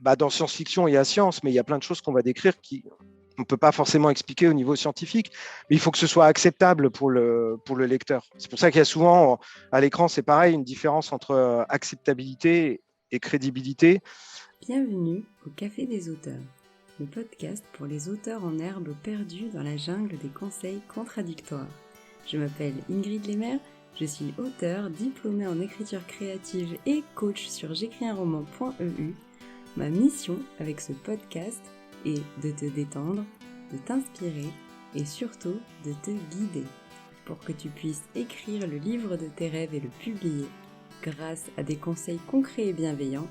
dans science-fiction, il y a science, mais il y a plein de choses qu'on va décrire qui on ne peut pas forcément expliquer au niveau scientifique, mais il faut que ce soit acceptable pour le lecteur. C'est pour ça qu'il y a souvent, à l'écran, c'est pareil, une différence entre acceptabilité et crédibilité. Bienvenue au Café des auteurs, le podcast pour les auteurs en herbe perdus dans la jungle des conseils contradictoires. Je m'appelle Ingrid Lemaire, je suis auteure, diplômée en écriture créative et coach sur j'écrisunroman.eu. Ma mission avec ce podcast est de te détendre, de t'inspirer et surtout de te guider pour que tu puisses écrire le livre de tes rêves et le publier grâce à des conseils concrets et bienveillants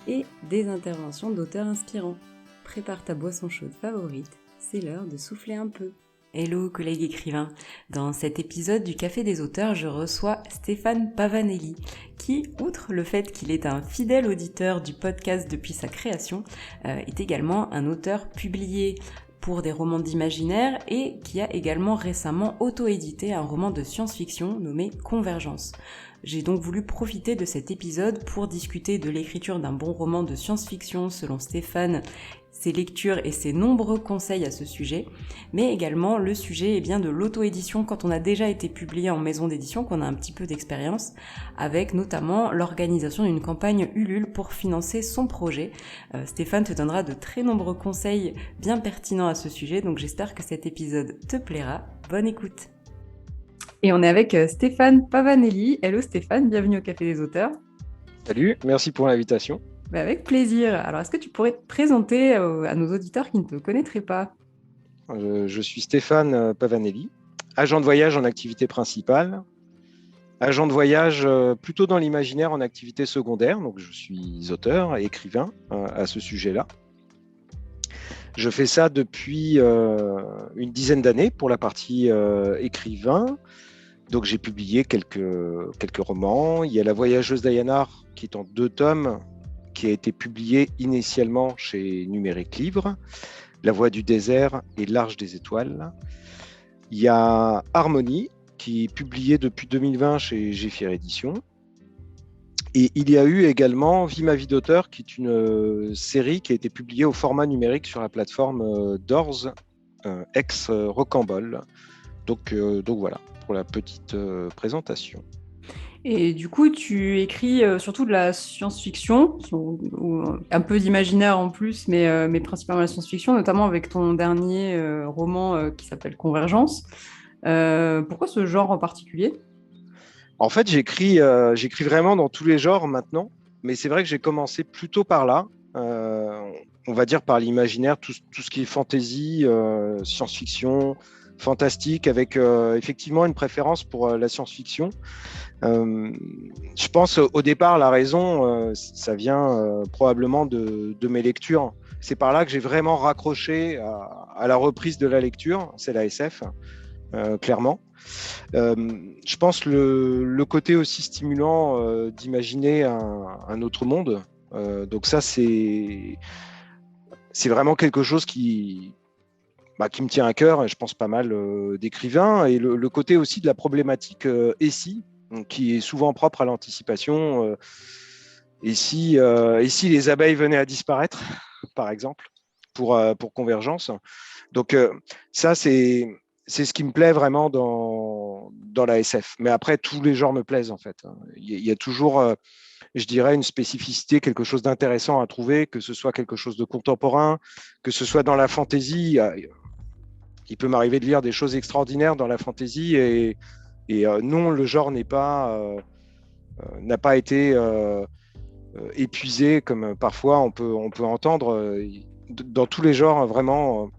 et des interventions d'auteurs inspirants. Prépare ta boisson chaude favorite, c'est l'heure de souffler un peu. Hello collègues écrivains, dans cet épisode du Café des auteurs, je reçois Stéphane Pavanelli, qui, outre le fait qu'il est un fidèle auditeur du podcast depuis sa création, est également un auteur publié pour des romans d'imaginaire et qui a également récemment auto-édité un roman de science-fiction nommé Convergence. J'ai donc voulu profiter de cet épisode pour discuter de l'écriture d'un bon roman de science-fiction selon Stéphane, ses lectures et ses nombreux conseils à ce sujet, mais également le sujet de l'auto-édition quand on a déjà été publié en maison d'édition, qu'on a un petit peu d'expérience, avec notamment l'organisation d'une campagne Ulule pour financer son projet. Stéphane te donnera de très nombreux conseils bien pertinents à ce sujet, donc j'espère que cet épisode te plaira. Bonne écoute! Et on est avec Stéphane Pavanelli. Hello Stéphane, bienvenue au Café des auteurs. Salut, merci pour l'invitation. Avec plaisir. Alors, est-ce que tu pourrais te présenter à nos auditeurs qui ne te connaîtraient pas ? Je suis Stéphane Pavanelli, agent de voyage en activité principale, agent de voyage plutôt dans l'imaginaire en activité secondaire, donc je suis auteur et écrivain à ce sujet-là. Je fais ça depuis une dizaine d'années pour la partie écrivain. Donc j'ai publié quelques romans. Il y a La Voyageuse d'Ayanar qui est en 2 tomes, qui a été publié initialement chez Numérique Livre, La Voix du désert et L'Arche des étoiles. Il y a Harmonie, qui est publié depuis 2020 chez Géphir Éditions. Et il y a eu également Vie ma vie d'auteur, qui est une série qui a été publiée au format numérique sur la plateforme Doors, ex-Rocambole. Donc voilà, pour la petite présentation. Et du coup, tu écris surtout de la science-fiction, ou un peu d'imaginaire en plus, mais principalement la science-fiction, notamment avec ton dernier roman qui s'appelle Convergence. Pourquoi ce genre en particulier ? En fait, j'écris vraiment dans tous les genres maintenant, mais c'est vrai que j'ai commencé plutôt par là, on va dire par l'imaginaire, tout ce qui est fantasy, science-fiction, fantastique, avec effectivement une préférence pour la science-fiction. Je pense au départ, la raison, ça vient probablement de mes lectures. C'est par là que j'ai vraiment raccroché à la reprise de la lecture, c'est la SF, clairement. Je pense le côté aussi stimulant d'imaginer un autre monde. Donc ça, c'est vraiment quelque chose qui me tient à cœur, et je pense pas mal d'écrivains. Et le côté aussi de la problématique ESI, qui est souvent propre à l'anticipation. Et si les abeilles venaient à disparaître, par exemple, pour Convergence. Donc ça, c'est ce qui me plaît vraiment dans la SF. Mais après, tous les genres me plaisent, en fait. Il y a toujours, je dirais, une spécificité, quelque chose d'intéressant à trouver, que ce soit quelque chose de contemporain, que ce soit dans la fantasy. Il peut m'arriver de lire des choses extraordinaires dans la fantasy et non, le genre n'a pas été épuisé comme parfois on peut entendre. Dans tous les genres, vraiment,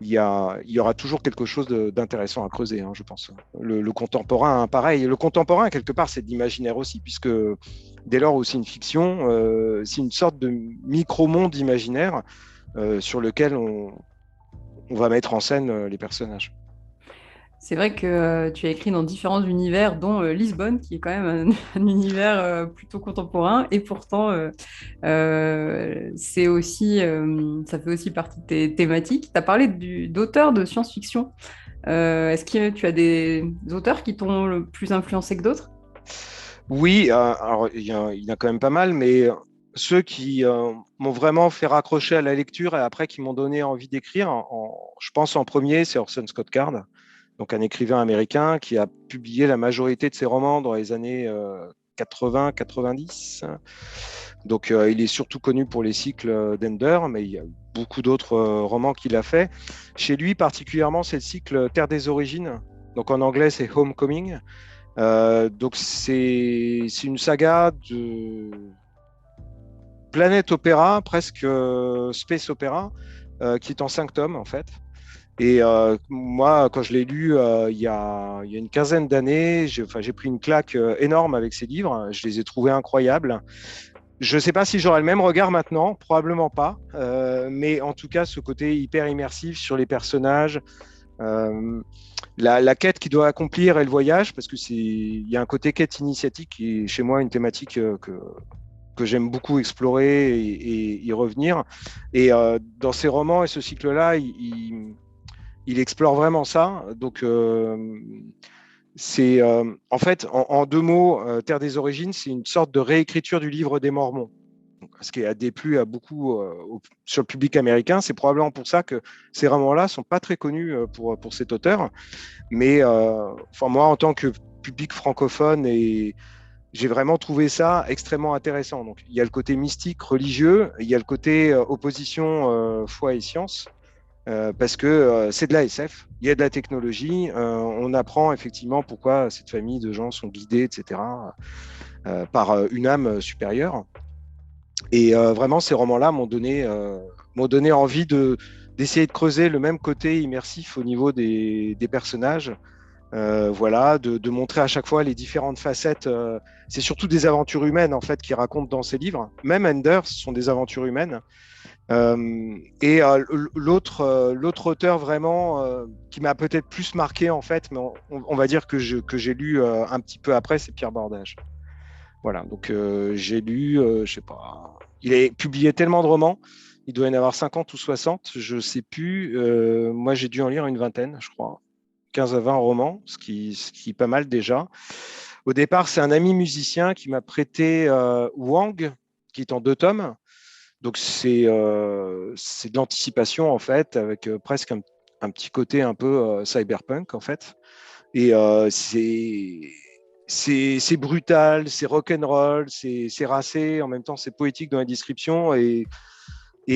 il y aura toujours quelque chose d'intéressant à creuser, je pense. Le contemporain, pareil. Le contemporain, quelque part, c'est de l'imaginaire aussi, puisque dès lors où c'est une fiction, c'est une sorte de micro-monde imaginaire sur lequel on va mettre en scène les personnages. C'est vrai que tu as écrit dans différents univers, dont Lisbonne, qui est quand même un univers plutôt contemporain, et pourtant, c'est aussi, ça fait aussi partie de tes thématiques. Tu as parlé d'auteurs de science-fiction. Est-ce que tu as des auteurs qui t'ont le plus influencé que d'autres ? Oui, alors il y en a quand même pas mal, mais ceux qui m'ont vraiment fait raccrocher à la lecture et après qui m'ont donné envie d'écrire, je pense en premier, c'est Orson Scott Card, donc un écrivain américain qui a publié la majorité de ses romans dans les années 80-90. Donc il est surtout connu pour les cycles d'Ender, mais il y a beaucoup d'autres romans qu'il a fait. Chez lui, particulièrement, c'est le cycle Terre des Origines. Donc en anglais, c'est Homecoming. Donc c'est une saga de planète opéra, presque space opéra, qui est en 5 tomes en fait. Et moi, quand je l'ai lu il y a une quinzaine d'années, j'ai pris une claque énorme avec ces livres. Je les ai trouvés incroyables. Je ne sais pas si j'aurai le même regard maintenant, probablement pas. Mais en tout cas, ce côté hyper immersif sur les personnages, la quête qu'il doit accomplir et le voyage, parce il y a un côté quête initiatique qui est chez moi une thématique que j'aime beaucoup explorer et y revenir. Et dans ces romans et ce cycle-là, il explore vraiment ça. Donc, c'est en fait, en deux mots, Terre des Origines, c'est une sorte de réécriture du livre des Mormons. Ce qui a déplu à beaucoup sur le public américain. C'est probablement pour ça que ces romans-là ne sont pas très connus pour cet auteur. Mais moi, en tant que public francophone, j'ai vraiment trouvé ça extrêmement intéressant. Donc, il y a le côté mystique, religieux, il y a le côté opposition foi et science. Parce que c'est de la SF, il y a de la technologie, on apprend effectivement pourquoi cette famille de gens sont guidés, etc., par une âme supérieure. Et vraiment, ces romans-là m'ont donné envie d'essayer de creuser le même côté immersif au niveau des personnages. Voilà, de montrer à chaque fois les différentes facettes. C'est surtout des aventures humaines en fait qui racontent dans ces livres. Même Ender, ce sont des aventures humaines. L'autre auteur vraiment qui m'a peut-être plus marqué en fait, mais on va dire que j'ai lu un petit peu après, c'est Pierre Bordage. Voilà, donc j'ai lu, je sais pas, il a publié tellement de romans, il doit y en avoir 50 ou 60, je sais plus. Moi, j'ai dû en lire une vingtaine, je crois, 15 à 20 romans, ce qui est pas mal déjà. Au départ, c'est un ami musicien qui m'a prêté Wang, qui est en 2 tomes. Donc c'est de l'anticipation en fait, avec presque un petit côté un peu cyberpunk en fait. Et c'est brutal, c'est rock'n'roll, c'est racé, en même temps c'est poétique dans la description. Et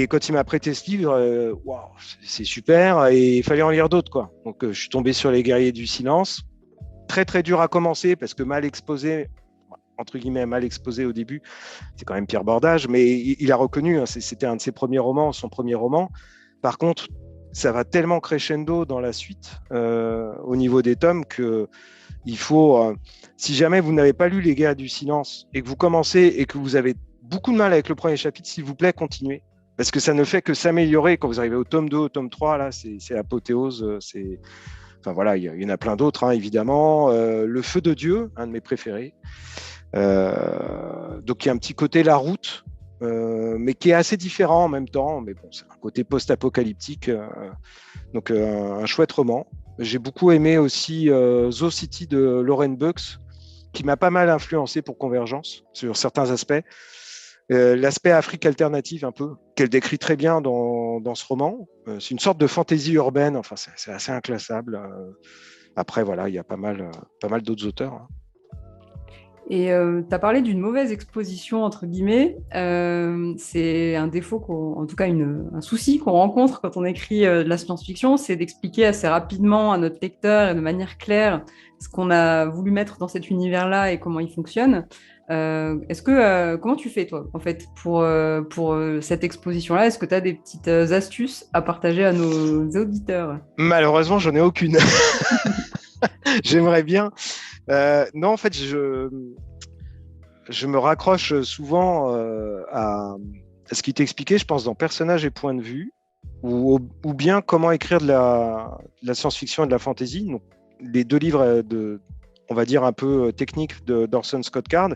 quand il m'a prêté ce livre, wow, c'est super. Et il fallait en lire d'autres quoi. Donc je suis tombé sur Les Guerriers du Silence. Très très dur à commencer parce que mal exposé, entre guillemets, mal exposé au début, c'est quand même Pierre Bordage, mais il a reconnu, hein, c'était un de ses premiers romans, son premier roman. Par contre, ça va tellement crescendo dans la suite au niveau des tomes que il faut, si jamais vous n'avez pas lu Les Guerres du Silence et que vous commencez et que vous avez beaucoup de mal avec le premier chapitre, s'il vous plaît, continuez. Parce que ça ne fait que s'améliorer quand vous arrivez au tome 2, au tome 3, là, c'est l'apothéose, Enfin voilà, il y en a plein d'autres, hein, évidemment. Le Feu de Dieu, un de mes préférés. Donc il y a un petit côté La Route, mais qui est assez différent en même temps. Mais bon, c'est un côté post-apocalyptique. Donc un chouette roman. J'ai beaucoup aimé aussi Zoo City de Lauren Bucks, qui m'a pas mal influencé pour Convergence sur certains aspects. L'aspect Afrique alternative un peu, qu'elle décrit très bien dans ce roman. C'est une sorte de fantaisie urbaine, enfin c'est assez inclassable. Après voilà, il y a pas mal d'autres auteurs. Hein. Et tu as parlé d'une mauvaise exposition, entre guillemets. C'est un défaut, en tout cas un souci qu'on rencontre quand on écrit de la science-fiction, c'est d'expliquer assez rapidement à notre lecteur et de manière claire ce qu'on a voulu mettre dans cet univers-là et comment il fonctionne. Comment tu fais, toi, en fait, pour cette exposition-là? Est-ce que tu as des petites astuces à partager à nos auditeurs? Malheureusement, j'en ai aucune. J'aimerais bien. Non, en fait, je me raccroche souvent à ce qui t'est expliqué, je pense, dans Personnages et Points de vue, ou bien Comment écrire de la science-fiction et de la fantasy. Donc, les 2 livres on va dire, un peu techniques d'Orson Scott Card,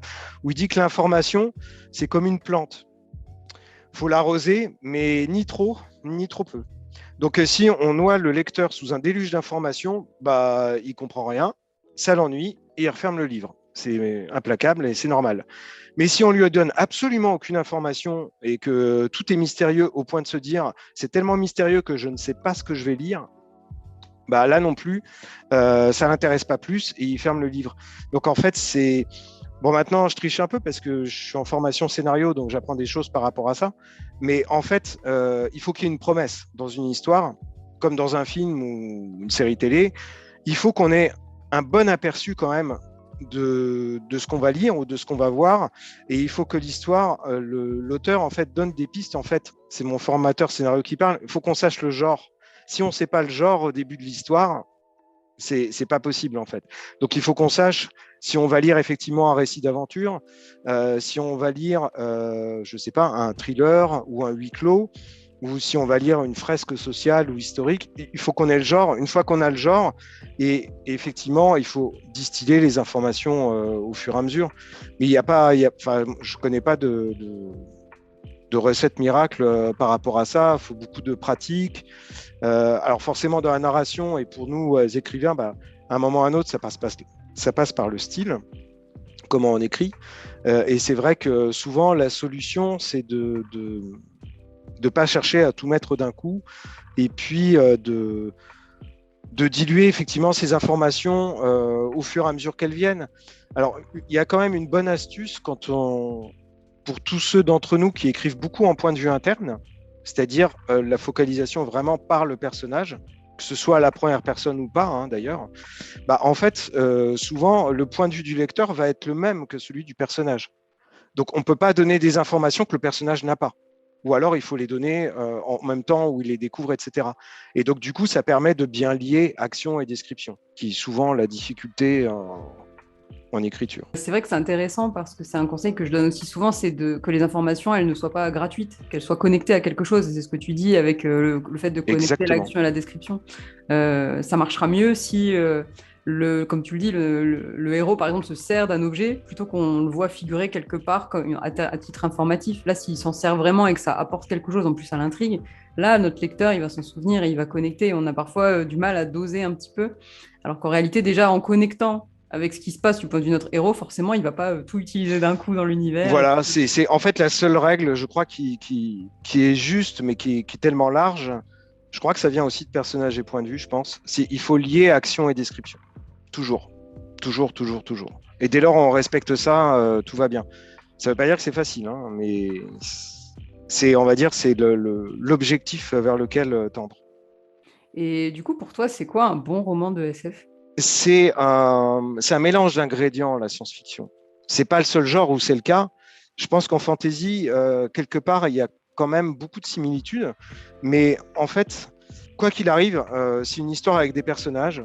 où il dit que l'information, c'est comme une plante. Il faut l'arroser, mais ni trop peu. Donc, si on noie le lecteur sous un déluge d'informations, il ne comprend rien, ça l'ennuie et il referme le livre. C'est implacable et c'est normal. Mais si on lui donne absolument aucune information et que tout est mystérieux au point de se dire c'est tellement mystérieux que je ne sais pas ce que je vais lire, bah là non plus, ça l'intéresse pas plus et il ferme le livre. Donc en fait, c'est bon. Maintenant, je triche un peu parce que je suis en formation scénario, donc j'apprends des choses par rapport à ça. Mais en fait, il faut qu'il y ait une promesse dans une histoire, comme dans un film ou une série télé. Il faut qu'on ait un bon aperçu quand même de ce qu'on va lire ou de ce qu'on va voir, et il faut que l'histoire, l'auteur en fait donne des pistes. En fait, c'est mon formateur scénario qui parle. Il faut qu'on sache le genre. Si on ne sait pas le genre au début de l'histoire, c'est pas possible en fait. Donc il faut qu'on sache si on va lire effectivement un récit d'aventure, si on va lire, je sais pas, un thriller ou un huis clos, ou si on va lire une fresque sociale ou historique. Il faut qu'on ait le genre. Une fois qu'on a le genre, et effectivement, il faut distiller les informations au fur et à mesure. Mais il y a pas, je connais pas de recettes miracles par rapport à ça. Il faut beaucoup de pratique. Alors forcément, dans la narration, et pour nous écrivains, bah, à un moment ou à un autre, ça passe par le style, comment on écrit. Et c'est vrai que souvent, la solution, c'est de pas chercher à tout mettre d'un coup, et puis de diluer effectivement ces informations au fur et à mesure qu'elles viennent. Alors, il y a quand même une bonne astuce pour tous ceux d'entre nous qui écrivent beaucoup en point de vue interne, c'est-à-dire la focalisation vraiment par le personnage, que ce soit à la première personne ou pas, hein, d'ailleurs. Bah, en fait, souvent, le point de vue du lecteur va être le même que celui du personnage. Donc, on ne peut pas donner des informations que le personnage n'a pas. Ou alors, il faut les donner en même temps où il les découvre, etc. Et donc, du coup, ça permet de bien lier action et description, qui est souvent la difficulté en écriture. C'est vrai que c'est intéressant parce que c'est un conseil que je donne aussi souvent, c'est que les informations, elles ne soient pas gratuites, qu'elles soient connectées à quelque chose. Et c'est ce que tu dis avec le fait de connecter l'action et la description. Ça marchera mieux si, comme tu le dis, le héros, par exemple, se sert d'un objet plutôt qu'on le voit figurer quelque part à titre informatif. Là, s'il s'en sert vraiment et que ça apporte quelque chose en plus à l'intrigue, là, notre lecteur, il va s'en souvenir et il va connecter. On a parfois du mal à doser un petit peu. Alors qu'en réalité, déjà, en connectant avec ce qui se passe du point de vue de notre héros, forcément, il ne va pas tout utiliser d'un coup dans l'univers. Voilà, c'est en fait la seule règle, je crois, qui est juste, mais qui est tellement large. Je crois que ça vient aussi de personnages et points de vue, je pense. Il faut lier action et description. Toujours. Toujours, toujours, toujours. Et dès lors, on respecte ça, tout va bien. Ça ne veut pas dire que c'est facile, hein, mais on va dire, c'est l'objectif vers lequel tendre. Et du coup, pour toi, c'est quoi un bon roman de SF ? C'est un mélange d'ingrédients, la science-fiction. C'est pas le seul genre où c'est le cas. Je pense qu'en fantasy, quelque part, il y a quand même beaucoup de similitudes. Mais en fait, quoi qu'il arrive, c'est une histoire avec des personnages.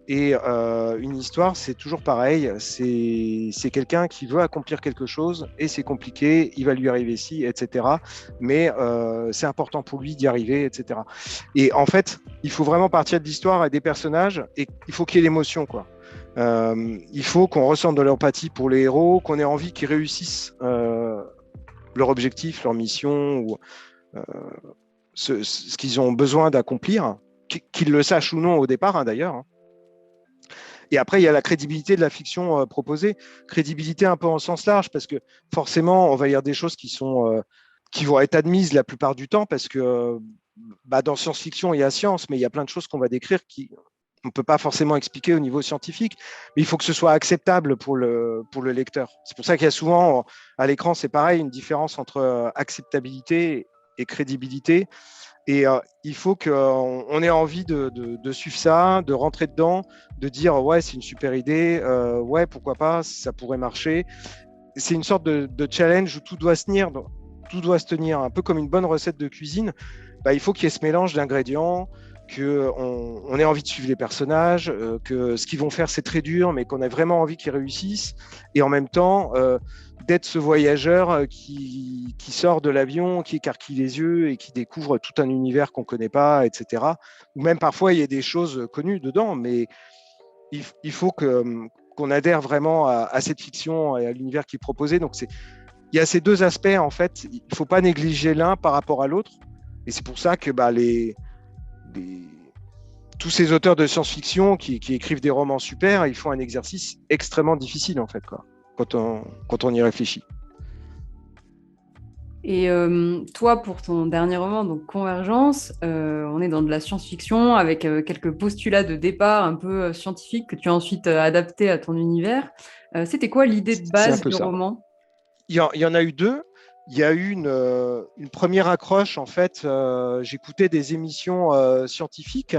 Et une histoire, c'est toujours pareil. C'est quelqu'un qui veut accomplir quelque chose et c'est compliqué. Il va lui arriver ci, etc. Mais c'est important pour lui d'y arriver, etc. Et en fait, il faut vraiment partir de l'histoire et des personnages et il faut qu'il y ait l'émotion, quoi. Il faut qu'on ressente de l'empathie pour les héros, qu'on ait envie qu'ils réussissent leur objectif, leur mission ou ce qu'ils ont besoin d'accomplir, qu'ils le sachent ou non au départ, hein, d'ailleurs. Hein. Et après, il y a la crédibilité de la fiction proposée. Crédibilité un peu en sens large, parce que forcément, on va lire des choses qui vont être admises la plupart du temps, parce que dans science-fiction, il y a science, mais il y a plein de choses qu'on va décrire qu'on ne peut pas forcément expliquer au niveau scientifique. Mais il faut que ce soit acceptable pour le lecteur. C'est pour ça qu'il y a souvent, à l'écran, c'est pareil, une différence entre acceptabilité et crédibilité. Et il faut qu'on ait envie de suivre ça, de rentrer dedans, de dire ouais, c'est une super idée, ouais, pourquoi pas, ça pourrait marcher. C'est une sorte de challenge où tout doit se tenir, un peu comme une bonne recette de cuisine. Il faut qu'il y ait ce mélange d'ingrédients, qu'on ait envie de suivre les personnages, que ce qu'ils vont faire, c'est très dur, mais qu'on ait vraiment envie qu'ils réussissent. Et en même temps, d'être ce voyageur qui sort de l'avion, qui écarquille les yeux et qui découvre tout un univers qu'on ne connaît pas, etc. Ou même parfois, il y a des choses connues dedans, mais il faut qu'on adhère vraiment à cette fiction et à l'univers qui est proposé. Donc, il y a ces deux aspects, en fait. Il ne faut pas négliger l'un par rapport à l'autre. Et c'est pour ça que tous ces auteurs de science-fiction qui écrivent des romans super, ils font un exercice extrêmement difficile, en fait, quoi, quand on y réfléchit. Et toi, pour ton dernier roman, donc Convergence, on est dans de la science-fiction avec quelques postulats de départ un peu scientifiques que tu as ensuite adaptés à ton univers. C'était quoi l'idée de C'est un base peu du ça. roman? Il y en a eu deux. Il y a eu une première accroche, en fait. J'écoutais des émissions scientifiques.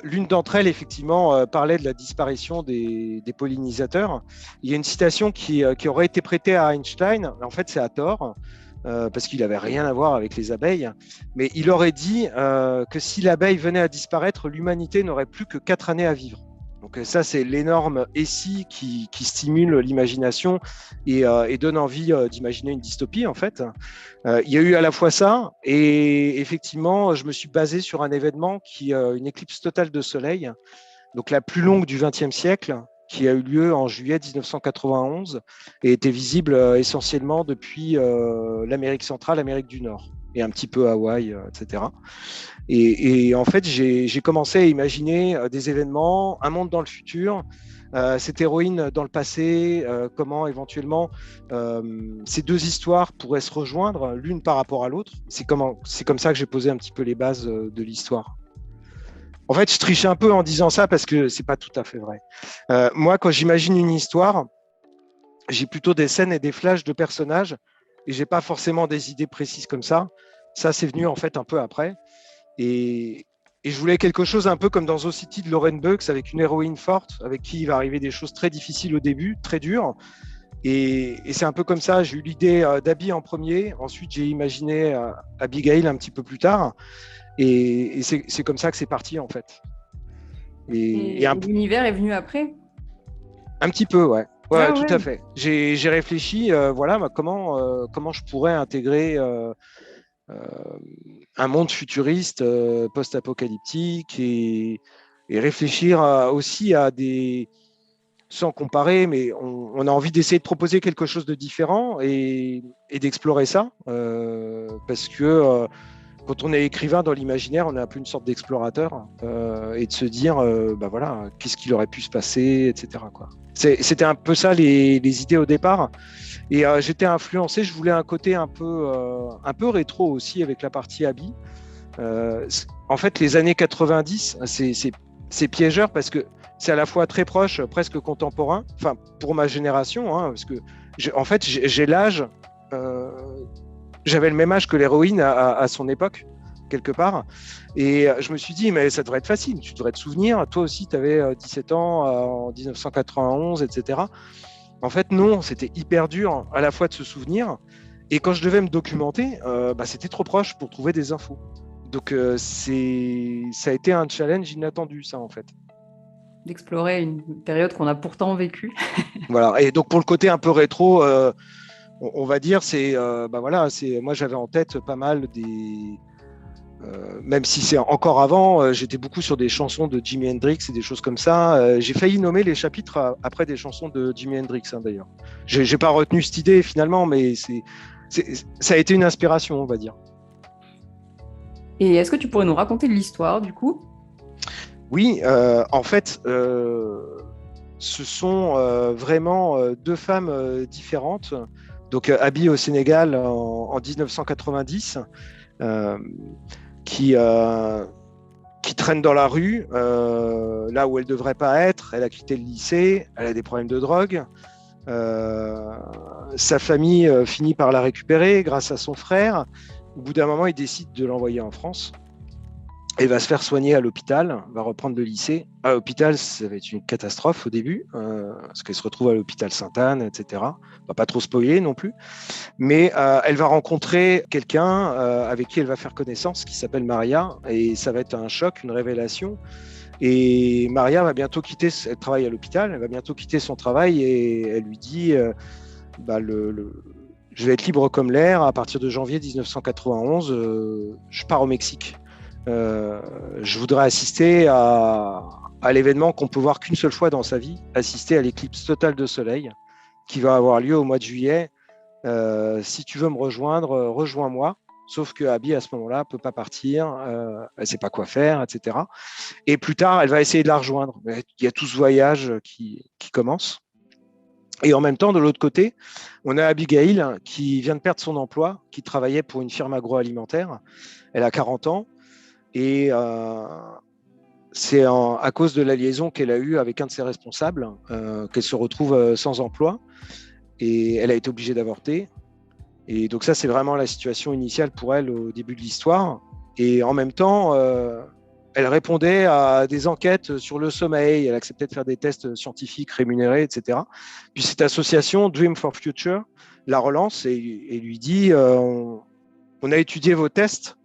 L'une d'entre elles, effectivement, parlait de la disparition des pollinisateurs. Il y a une citation qui aurait été prêtée à Einstein. En fait, c'est à tort, parce qu'il n'avait rien à voir avec les abeilles. Mais il aurait dit que si l'abeille venait à disparaître, l'humanité n'aurait plus que 4 années à vivre. Donc ça, c'est l'énorme essai qui stimule l'imagination et donne envie d'imaginer une dystopie, en fait. Il y a eu à la fois ça, et effectivement, je me suis basé sur un événement une éclipse totale de soleil, donc la plus longue du XXe siècle, qui a eu lieu en juillet 1991 et était visible essentiellement depuis l'Amérique centrale, l'Amérique du Nord, et un petit peu Hawaï, etc. Et en fait, j'ai commencé à imaginer des événements, un monde dans le futur, cette héroïne dans le passé, comment éventuellement ces deux histoires pourraient se rejoindre l'une par rapport à l'autre. C'est comme ça que j'ai posé un petit peu les bases de l'histoire. En fait, je triche un peu en disant ça parce que c'est pas tout à fait vrai. Moi, quand j'imagine une histoire, j'ai plutôt des scènes et des flashs de personnages et j'ai pas forcément des idées précises comme ça. Ça, c'est venu en fait un peu après. Et je voulais quelque chose un peu comme dans The City de Lauren Bucks, avec une héroïne forte, avec qui il va arriver des choses très difficiles au début, très dures. Et c'est un peu comme ça. J'ai eu l'idée d'Abby en premier. Ensuite, j'ai imaginé Abigail un petit peu plus tard. Et c'est comme ça que c'est parti, en fait. Et l'univers est venu après? Un petit peu, ouais. Ouais, Ah tout ouais. à fait. J'ai réfléchi, voilà, comment je pourrais intégrer un monde futuriste, post-apocalyptique, et réfléchir aussi à des, sans comparer, mais on a envie d'essayer de proposer quelque chose de différent et d'explorer ça, parce que quand on est écrivain dans l'imaginaire, on est un peu une sorte d'explorateur, et de se dire, bah voilà, qu'est-ce qu'il aurait pu se passer, etc., quoi. C'était un peu ça les idées au départ. Et j'étais influencé, je voulais un côté un peu rétro aussi avec la partie Abby. En fait, les années 90, c'est piégeur parce que c'est à la fois très proche, presque contemporain, enfin pour ma génération, hein, parce que en fait, j'ai l'âge, j'avais le même âge que l'héroïne à son époque, quelque part. Et je me suis dit, mais ça devrait être facile, tu devrais te souvenir, toi aussi, tu avais 17 ans en 1991, etc. En fait, non, c'était hyper dur à la fois de se souvenir, et quand je devais me documenter, c'était trop proche pour trouver des infos. Donc, ça a été un challenge inattendu, ça, en fait. D'explorer une période qu'on a pourtant vécue. Voilà. Et donc, pour le côté un peu rétro, on va dire, moi, j'avais en tête pas mal même si c'est encore avant, j'étais beaucoup sur des chansons de Jimi Hendrix et des choses comme ça. J'ai failli nommer les chapitres après des chansons de Jimi Hendrix, hein, d'ailleurs. J'ai pas retenu cette idée finalement, mais ça a été une inspiration, on va dire. Et est-ce que tu pourrais nous raconter l'histoire, du coup? Oui, en fait, ce sont vraiment deux femmes différentes. Donc, Abby au Sénégal en 1990. Qui traîne dans la rue, là où elle ne devrait pas être. Elle a quitté le lycée, elle a des problèmes de drogue. Sa famille finit par la récupérer grâce à son frère. Au bout d'un moment, il décide de l'envoyer en France. Elle va se faire soigner à l'hôpital, va reprendre le lycée. À l'hôpital, ça va être une catastrophe au début, parce qu'elle se retrouve à l'hôpital Sainte-Anne, etc. On va pas trop spoiler non plus. Mais elle va rencontrer quelqu'un avec qui elle va faire connaissance, qui s'appelle Maria, et ça va être un choc, une révélation. Et Maria va bientôt quitter, elle travaille à l'hôpital, elle va bientôt quitter son travail, et elle lui dit je vais être libre comme l'air, à partir de janvier 1991, je pars au Mexique. Je voudrais assister à l'événement qu'on peut voir qu'une seule fois dans sa vie, assister à l'éclipse totale de soleil qui va avoir lieu au mois de juillet. Si tu veux me rejoindre, rejoins-moi sauf que Abby, à ce moment-là, ne peut pas partir, elle ne sait pas quoi faire, etc. Et plus tard, elle va essayer de la rejoindre. Il y a tout ce voyage qui commence. Et en même temps, de l'autre côté, on a Abigail qui vient de perdre son emploi, qui travaillait pour une firme agroalimentaire. Elle a 40 ans et c'est à cause de la liaison qu'elle a eue avec un de ses responsables qu'elle se retrouve sans emploi et elle a été obligée d'avorter. Et donc ça, c'est vraiment la situation initiale pour elle au début de l'histoire. Et en même temps, elle répondait à des enquêtes sur le sommeil, elle acceptait de faire des tests scientifiques rémunérés, etc. Puis cette association, Dream for Future, la relance et lui dit on a étudié vos tests,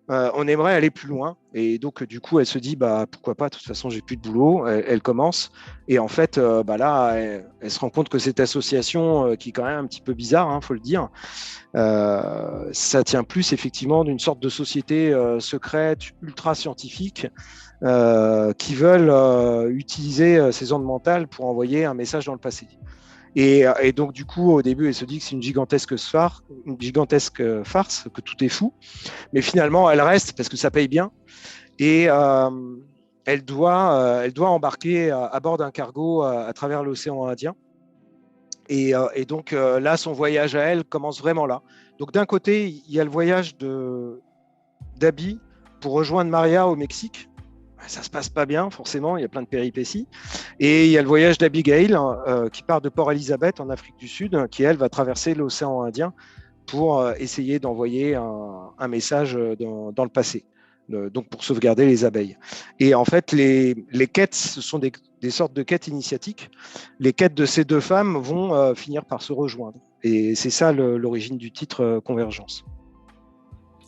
on aimerait aller plus loin. Et donc, du coup, elle se dit pourquoi pas, de toute façon, j'ai plus de boulot. Elle commence. Et en fait, là, elle se rend compte que cette association, qui est quand même un petit peu bizarre, faut le dire, ça tient plus effectivement d'une sorte de société secrète, ultra scientifique, qui veulent utiliser ces ondes mentales pour envoyer un message dans le passé. Et donc, du coup, au début, elle se dit que c'est une gigantesque farce, que tout est fou. Mais finalement, elle reste parce que ça paye bien. Et elle doit embarquer à bord d'un cargo à travers l'océan Indien. Et donc, là, son voyage à elle commence vraiment là. Donc, d'un côté, il y a le voyage d'Abby pour rejoindre Maria au Mexique. Ça se passe pas bien, forcément, il y a plein de péripéties. Et il y a le voyage d'Abigail qui part de Port Elizabeth en Afrique du Sud, qui, elle, va traverser l'océan Indien pour essayer d'envoyer un message dans le passé, donc pour sauvegarder les abeilles. Et en fait, les quêtes, ce sont des sortes de quêtes initiatiques. Les quêtes de ces deux femmes vont finir par se rejoindre. Et c'est ça l'origine du titre Convergence.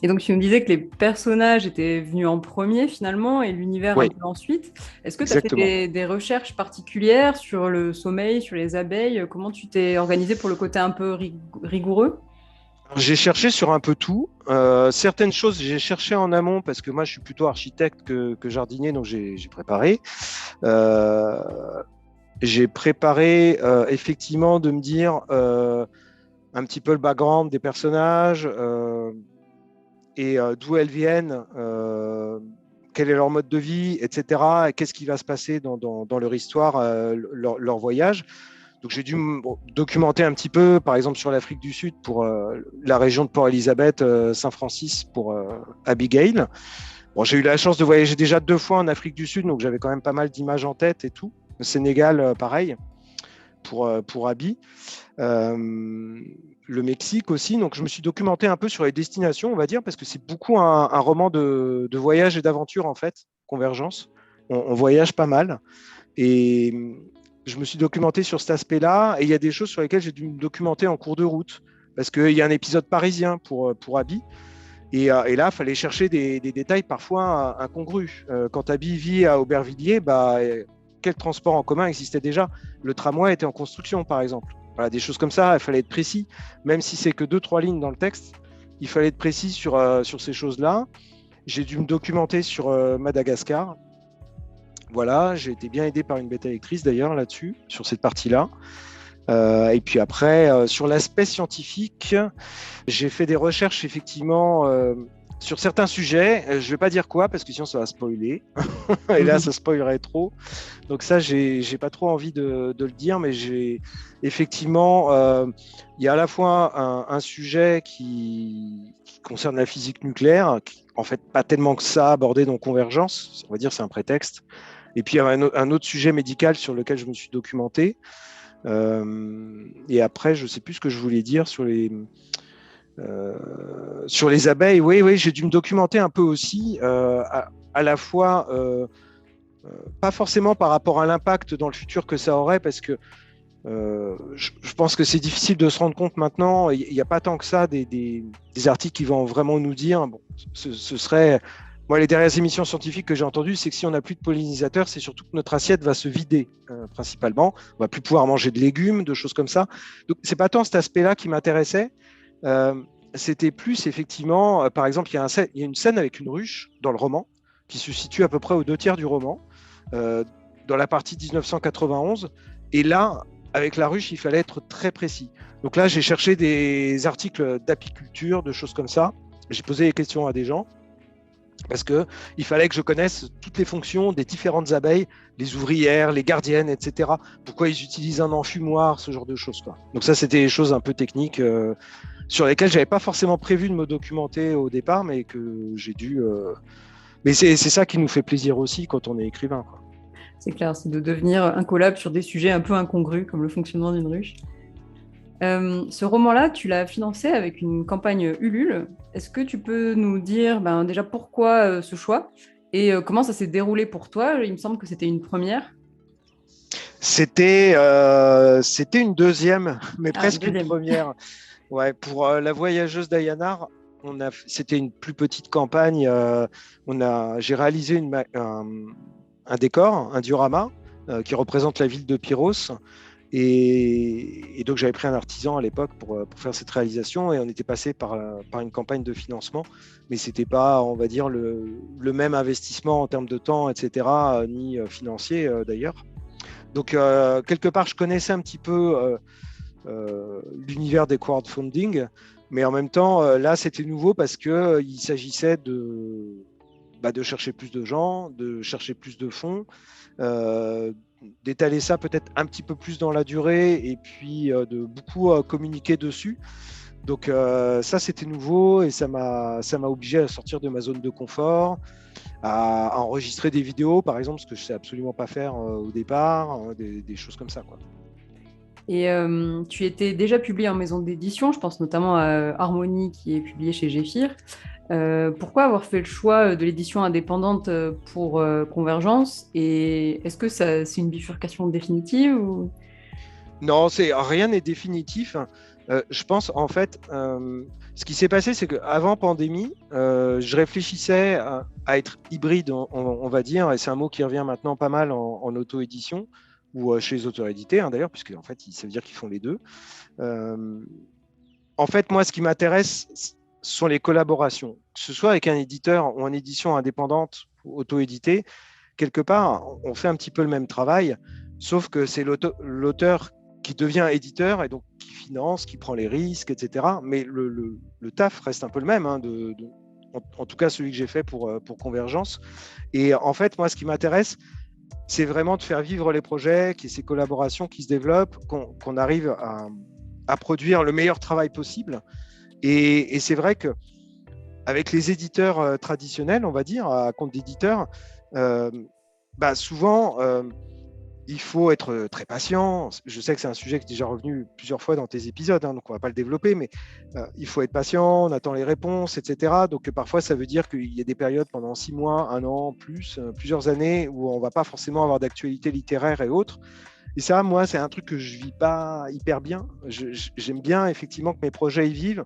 Et donc, tu me disais que les personnages étaient venus en premier, finalement, et l'univers un peu ensuite. Est-ce que tu as fait des recherches particulières sur le sommeil, sur les abeilles? Comment tu t'es organisé pour le côté un peu rigoureux? J'ai cherché sur un peu tout. Certaines choses, j'ai cherché en amont, parce que moi, je suis plutôt architecte que jardinier, donc j'ai préparé. J'ai préparé, effectivement, de me dire un petit peu le background des personnages, et d'où elles viennent, quel est leur mode de vie, etc. Et qu'est-ce qui va se passer dans leur histoire, leur voyage. Donc j'ai dû me documenter un petit peu, par exemple sur l'Afrique du Sud pour la région de Port Elizabeth, Saint-Francis pour Abigail. Bon, j'ai eu la chance de voyager déjà 2 fois en Afrique du Sud, donc j'avais quand même pas mal d'images en tête et tout. Le Sénégal, pareil, pour Abby. Le Mexique aussi, donc je me suis documenté un peu sur les destinations, on va dire, parce que c'est beaucoup un roman de voyage et d'aventure, en fait, Convergence. On voyage pas mal. Et je me suis documenté sur cet aspect-là, et il y a des choses sur lesquelles j'ai dû me documenter en cours de route, parce qu'il y a un épisode parisien pour Abby, et là, il fallait chercher des détails parfois incongrus. Quand Abby vit à Aubervilliers, quel transport en commun existait déjà? Le tramway était en construction, par exemple. Voilà, des choses comme ça, il fallait être précis. Même si c'est que 2-3 lignes dans le texte, il fallait être précis sur ces choses-là. J'ai dû me documenter sur Madagascar. Voilà, j'ai été bien aidé par une bêta lectrice d'ailleurs là-dessus, sur cette partie-là. Et puis après, sur l'aspect scientifique, j'ai fait des recherches effectivement sur certains sujets. Je ne vais pas dire quoi parce que sinon ça va spoiler. Et là, ça spoilerait trop. Donc ça, j'ai pas trop envie de le dire, mais j'ai effectivement, il y a à la fois un sujet qui concerne la physique nucléaire, qui, en fait, pas tellement que ça abordé dans Convergence. On va dire c'est un prétexte. Et puis il y a un autre sujet médical sur lequel je me suis documenté. Et après, je ne sais plus ce que je voulais dire sur les abeilles. Oui, j'ai dû me documenter un peu aussi, à la fois, pas forcément par rapport à l'impact dans le futur que ça aurait, parce que je pense que c'est difficile de se rendre compte maintenant. Il n'y a pas tant que ça des articles qui vont vraiment nous dire, bon, ce serait... Moi, les dernières émissions scientifiques que j'ai entendues, c'est que si on n'a plus de pollinisateurs, c'est surtout que notre assiette va se vider, principalement. On va plus pouvoir manger de légumes, de choses comme ça. Donc, c'est pas tant cet aspect-là qui m'intéressait. C'était plus, effectivement, par exemple, il y a une scène avec une ruche dans le roman, qui se situe à peu près aux 2/3 du roman, dans la partie 1991. Et là, avec la ruche, il fallait être très précis. Donc là, j'ai cherché des articles d'apiculture, de choses comme ça. j'ai posé des questions à des gens parce qu'il fallait que je connaisse toutes les fonctions des différentes abeilles, les ouvrières, les gardiennes, etc. Pourquoi ils utilisent un enfumoir, ce genre de choses, quoi. Donc ça, c'était des choses un peu techniques sur lesquelles je n'avais pas forcément prévu de me documenter au départ, mais que j'ai dû... Mais c'est ça qui nous fait plaisir aussi quand on est écrivain, quoi. C'est clair, c'est de devenir incollable sur des sujets un peu incongrus, comme le fonctionnement d'une ruche. Ce roman-là, tu l'as financé avec une campagne Ulule. Est-ce que tu peux nous dire déjà pourquoi ce choix et comment ça s'est déroulé pour toi? Il me semble que c'était une première. C'était une deuxième, mais Ah, une presque une deuxième. première. Ouais, pour La Voyageuse d'Ayanar, c'était une plus petite campagne. J'ai réalisé un décor, un diorama qui représente la ville de Pyros. Et donc, j'avais pris un artisan à l'époque pour faire cette réalisation et on était passé par une campagne de financement. Mais ce n'était pas, on va dire, le même investissement en termes de temps, etc., ni financier d'ailleurs. Donc, quelque part, je connaissais un petit peu l'univers des crowdfunding, mais en même temps, là, c'était nouveau parce qu'il s'agissait de chercher plus de gens, de chercher plus de fonds, d'étaler ça peut-être un petit peu plus dans la durée et puis de beaucoup communiquer dessus. Donc ça, c'était nouveau et ça m'a obligé à sortir de ma zone de confort, à enregistrer des vidéos, par exemple, ce que je ne sais absolument pas faire au départ, des choses comme ça, quoi. Et tu étais déjà publié en maison d'édition, je pense notamment à Harmonie qui est publié chez Géphir. Pourquoi avoir fait le choix de l'édition indépendante pour Convergence? Et est-ce que c'est une bifurcation définitive ou... Non, rien n'est définitif. Je pense, en fait, ce qui s'est passé, c'est qu'avant pandémie, je réfléchissais à être hybride, on va dire, et c'est un mot qui revient maintenant pas mal en auto-édition, ou chez les auteurs édités, d'ailleurs, puisque en fait, ça veut dire qu'ils font les deux. En fait, moi, ce qui m'intéresse, ce sont les collaborations, que ce soit avec un éditeur ou en édition indépendante, auto-édité. Quelque part, on fait un petit peu le même travail, sauf que c'est l'auteur qui devient éditeur et donc qui finance, qui prend les risques, etc. Mais le taf reste un peu le même, en tout cas celui que j'ai fait pour Convergence. Et en fait, moi, ce qui m'intéresse, c'est vraiment de faire vivre les projets, qu'il y ait ces collaborations qui se développent, qu'on arrive à produire le meilleur travail possible. Et c'est vrai qu'avec les éditeurs traditionnels, on va dire, à compte d'éditeurs, souvent, il faut être très patient. Je sais que c'est un sujet qui est déjà revenu plusieurs fois dans tes épisodes, donc on ne va pas le développer, mais il faut être patient, on attend les réponses, etc. Donc parfois, ça veut dire qu'il y a des périodes pendant 6 mois, 1 an, plusieurs années, où on ne va pas forcément avoir d'actualité littéraire et autres. Et ça, moi, c'est un truc que je ne vis pas hyper bien. J'aime bien effectivement que mes projets y vivent.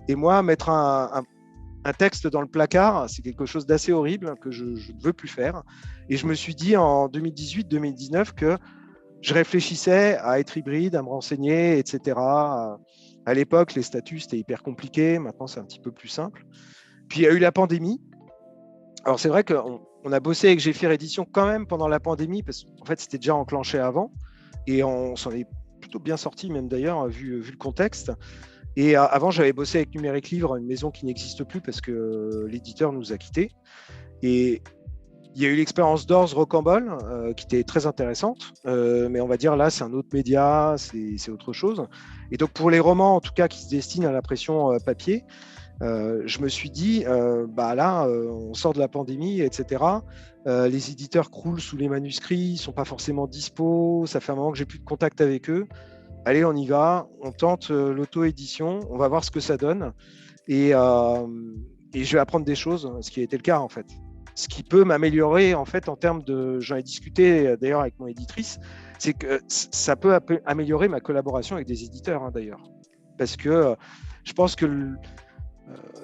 Et moi, mettre un texte dans le placard, c'est quelque chose d'assez horrible que je ne veux plus faire. Et je me suis dit en 2018-2019 que je réfléchissais à être hybride, à me renseigner, etc. À l'époque, les statuts, c'était hyper compliqué. Maintenant, c'est un petit peu plus simple. Puis, il y a eu la pandémie. Alors, c'est vrai qu'on a bossé avec Géphir Édition quand même pendant la pandémie, parce qu'en fait, c'était déjà enclenché avant. Et on s'en est plutôt bien sorti, même d'ailleurs, vu le contexte. Et avant, j'avais bossé avec Numérique Livre, une maison qui n'existe plus parce que l'éditeur nous a quittés. Et il y a eu l'expérience d'Ors Rocambole qui était très intéressante. Mais on va dire là, c'est un autre média, c'est autre chose. Et donc, pour les romans, en tout cas, qui se destinent à l'impression papier, je me suis dit, on sort de la pandémie, etc. Les éditeurs croulent sous les manuscrits, ils ne sont pas forcément dispo. Ça fait un moment que j'ai plus de contact avec eux. Allez, on y va, on tente l'auto-édition, on va voir ce que ça donne. Et je vais apprendre des choses, ce qui a été le cas en fait. Ce qui peut m'améliorer en fait en termes de... J'en ai discuté d'ailleurs avec mon éditrice, c'est que ça peut améliorer ma collaboration avec des éditeurs d'ailleurs. Parce que je pense que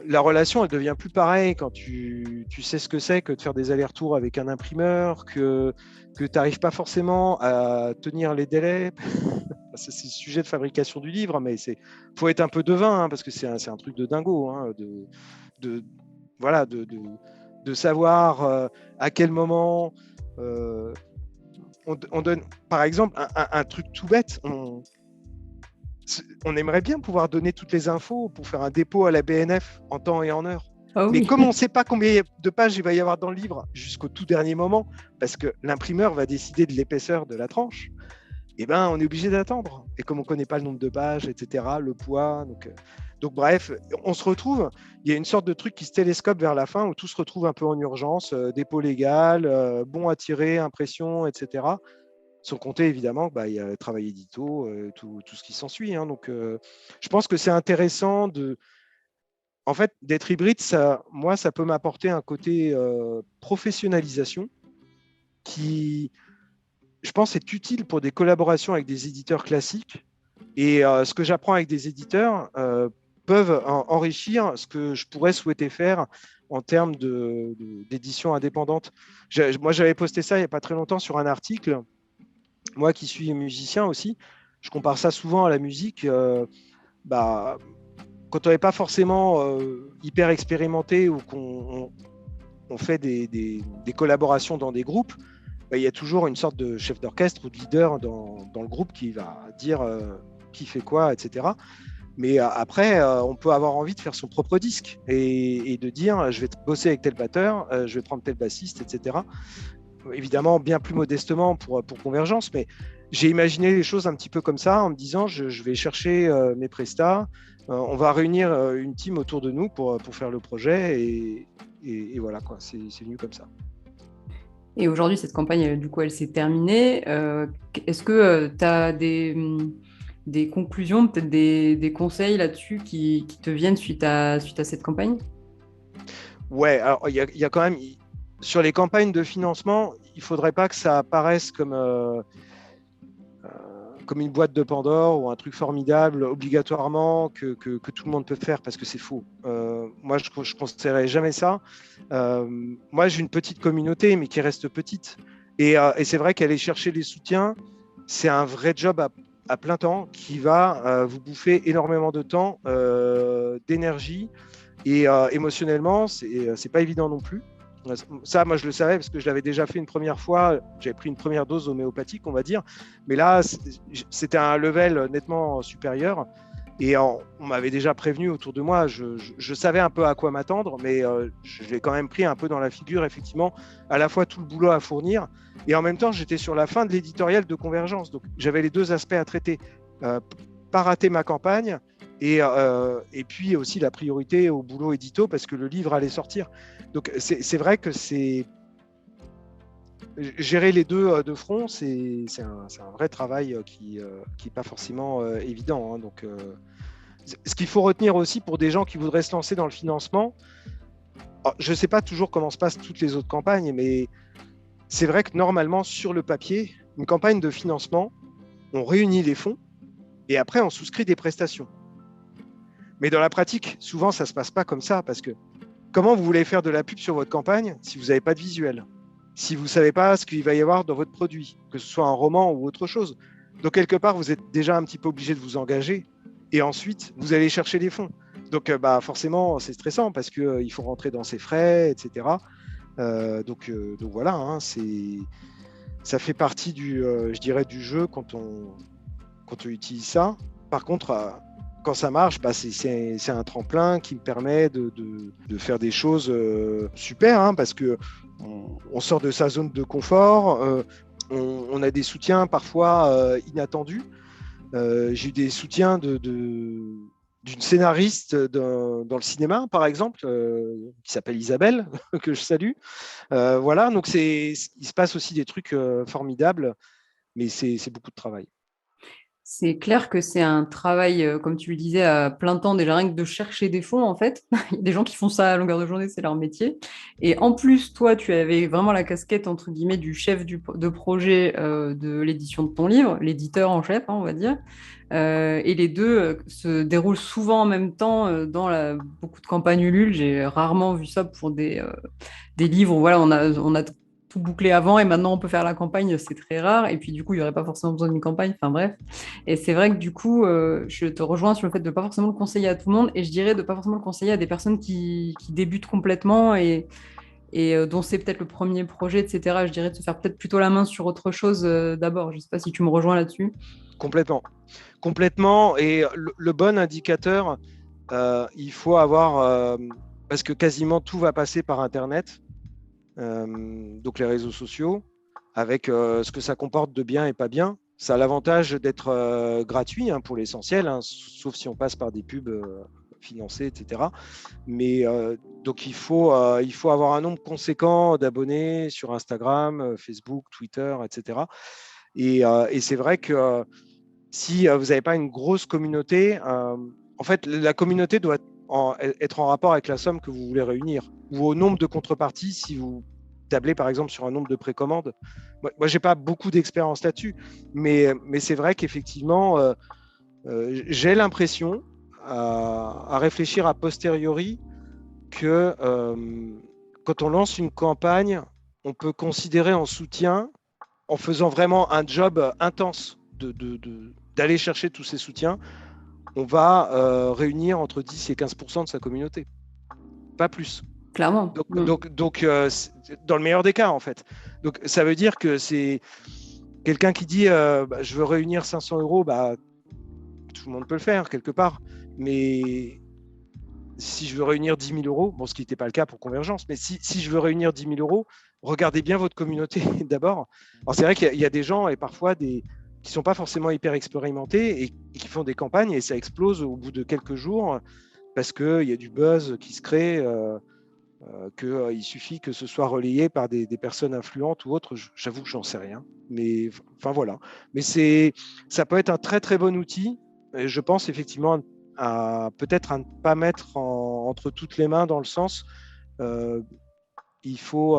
la relation, elle devient plus pareille quand tu sais ce que c'est que de faire des allers-retours avec un imprimeur, que tu n'arrives pas forcément à tenir les délais. C'est le sujet de fabrication du livre, mais il faut être un peu devin, parce que c'est un truc de dingo, de savoir à quel moment on donne, par exemple, un truc tout bête. On aimerait bien pouvoir donner toutes les infos pour faire un dépôt à la BNF en temps et en heure. Ah Mais oui. comme on ne sait pas combien de pages il va y avoir dans le livre jusqu'au tout dernier moment, parce que l'imprimeur va décider de l'épaisseur de la tranche, eh ben, on est obligé d'attendre. Et comme on ne connaît pas le nombre de pages, etc., le poids. Donc bref, on se retrouve, il y a une sorte de truc qui se télescope vers la fin où tout se retrouve un peu en urgence, dépôt légal, bon à tirer, impression, etc. Sans compter évidemment qu'il y a le travail édito, tout ce qui s'ensuit. Hein. Donc je pense que c'est intéressant en fait, d'être hybride, moi, ça peut m'apporter un côté professionnalisation qui, je pense, est utile pour des collaborations avec des éditeurs classiques. Et ce que j'apprends avec des éditeurs peuvent enrichir ce que je pourrais souhaiter faire en termes d'édition indépendante. Moi, j'avais posté ça il n'y a pas très longtemps sur un article. Moi qui suis musicien aussi, je compare ça souvent à la musique. Bah, quand on n'est pas forcément hyper expérimenté ou qu'on fait des collaborations dans des groupes, il y a toujours une sorte de chef d'orchestre ou de leader dans le groupe qui va dire qui fait quoi, etc. Mais après, on peut avoir envie de faire son propre disque et de dire je vais bosser avec tel batteur, je vais prendre tel bassiste, etc. Évidemment, bien plus modestement pour Convergence, mais j'ai imaginé les choses un petit peu comme ça en me disant je vais chercher mes prestats, on va réunir une team autour de nous pour faire le projet et voilà, quoi, c'est venu comme ça. Et aujourd'hui, cette campagne, du coup, elle s'est terminée. Est-ce que tu as des conclusions, peut-être des conseils là-dessus qui te viennent suite à cette campagne? Ouais, alors il y a quand même, sur les campagnes de financement, il ne faudrait pas que ça apparaisse comme une boîte de Pandore ou un truc formidable obligatoirement que tout le monde peut faire, parce que c'est faux. Moi, je ne conseillerais jamais ça. Moi, j'ai une petite communauté, mais qui reste petite. Et c'est vrai qu'aller chercher les soutiens, c'est un vrai job à plein temps qui va vous bouffer énormément de temps, d'énergie. Et émotionnellement, c'est pas évident non plus. Ça, moi, je le savais parce que je l'avais déjà fait une première fois. J'avais pris une première dose homéopathique, on va dire. Mais là, c'était un level nettement supérieur. Et on m'avait déjà prévenu autour de moi. Je savais un peu à quoi m'attendre, mais je l'ai quand même pris un peu dans la figure, effectivement, à la fois tout le boulot à fournir. Et en même temps, j'étais sur la fin de l'éditorial de Convergence. Donc, j'avais les deux aspects à traiter. Pas rater ma campagne et puis aussi la priorité au boulot édito parce que le livre allait sortir. Donc c'est vrai que gérer les deux de front, c'est un vrai travail qui n'est pas forcément évident. Hein. Donc ce qu'il faut retenir aussi pour des gens qui voudraient se lancer dans le financement, je ne sais pas toujours comment se passent toutes les autres campagnes, mais c'est vrai que normalement sur le papier, une campagne de financement, on réunit les fonds et après on souscrit des prestations. Mais dans la pratique, souvent, ça ne se passe pas comme ça, parce que comment vous voulez faire de la pub sur votre campagne si vous n'avez pas de visuel, si vous ne savez pas ce qu'il va y avoir dans votre produit, que ce soit un roman ou autre chose. Donc, quelque part, vous êtes déjà un petit peu obligé de vous engager, et ensuite, vous allez chercher les fonds. Donc, forcément, c'est stressant, parce qu'il faut rentrer dans ses frais, etc. Donc voilà, hein, ça fait partie je dirais, du jeu quand on utilise ça. Par contre, quand ça marche, c'est un tremplin qui me permet de faire des choses super, hein, parce qu'on sort de sa zone de confort, on a des soutiens parfois inattendus. J'ai eu des soutiens d'une scénariste dans le cinéma, par exemple, qui s'appelle Isabelle, que je salue. Voilà, donc il se passe aussi des trucs formidables, mais c'est beaucoup de travail. C'est clair que c'est un travail, comme tu le disais, à plein temps, déjà rien que de chercher des fonds, en fait. Il y a des gens qui font ça à longueur de journée, c'est leur métier. Et en plus, toi, tu avais vraiment la casquette, entre guillemets, du chef de projet de l'édition de ton livre, l'éditeur en chef, hein, on va dire. Et les deux se déroulent souvent en même temps dans beaucoup de campagnes Ulule. J'ai rarement vu ça pour des livres où voilà, on a tout bouclé avant et maintenant on peut faire la campagne, c'est très rare. Et puis du coup, il n'y aurait pas forcément besoin d'une campagne. Enfin bref. Et c'est vrai que du coup, je te rejoins sur le fait de ne pas forcément le conseiller à tout le monde et je dirais de ne pas forcément le conseiller à des personnes qui débutent complètement et et dont c'est peut-être le premier projet, etc., je dirais de se faire peut-être plutôt la main sur autre chose d'abord. Je ne sais pas si tu me rejoins là-dessus. Complètement. Complètement. Et le bon indicateur, il faut avoir, parce que quasiment tout va passer par Internet, donc les réseaux sociaux, avec ce que ça comporte de bien et pas bien. Ça a l'avantage d'être gratuit pour l'essentiel, sauf si on passe par des pubs financées, etc. Mais donc il faut avoir un nombre conséquent d'abonnés sur Instagram, Facebook, Twitter, etc. Et c'est vrai que si vous n'avez pas une grosse communauté, en fait, la communauté doit être en rapport avec la somme que vous voulez réunir ou au nombre de contreparties si vous tablez par exemple sur un nombre de précommandes. Moi je n'ai pas beaucoup d'expérience là-dessus, mais c'est vrai qu'effectivement, j'ai l'impression, à réfléchir a posteriori, que quand on lance une campagne, on peut considérer en soutien, en faisant vraiment un job intense d'aller chercher tous ces soutiens, on va réunir entre 10 et 15% de sa communauté, pas plus. Clairement. Donc dans le meilleur des cas, en fait. Donc, ça veut dire que c'est quelqu'un qui dit je veux réunir 500 euros, tout le monde peut le faire quelque part. Mais si je veux réunir 10 000 euros, bon, ce qui n'était pas le cas pour Convergence, mais si je veux réunir 10 000 euros, regardez bien votre communauté d'abord. Alors, c'est vrai qu'il y a des gens et parfois qui ne sont pas forcément hyper expérimentés et qui font des campagnes et ça explose au bout de quelques jours parce qu'il y a du buzz qui se crée, qu'il suffit que ce soit relayé par des personnes influentes ou autres. J'avoue que j'en sais rien. Mais enfin voilà. Mais ça peut être un très très bon outil. Et je pense effectivement peut-être à ne pas mettre entre toutes les mains dans le sens il faut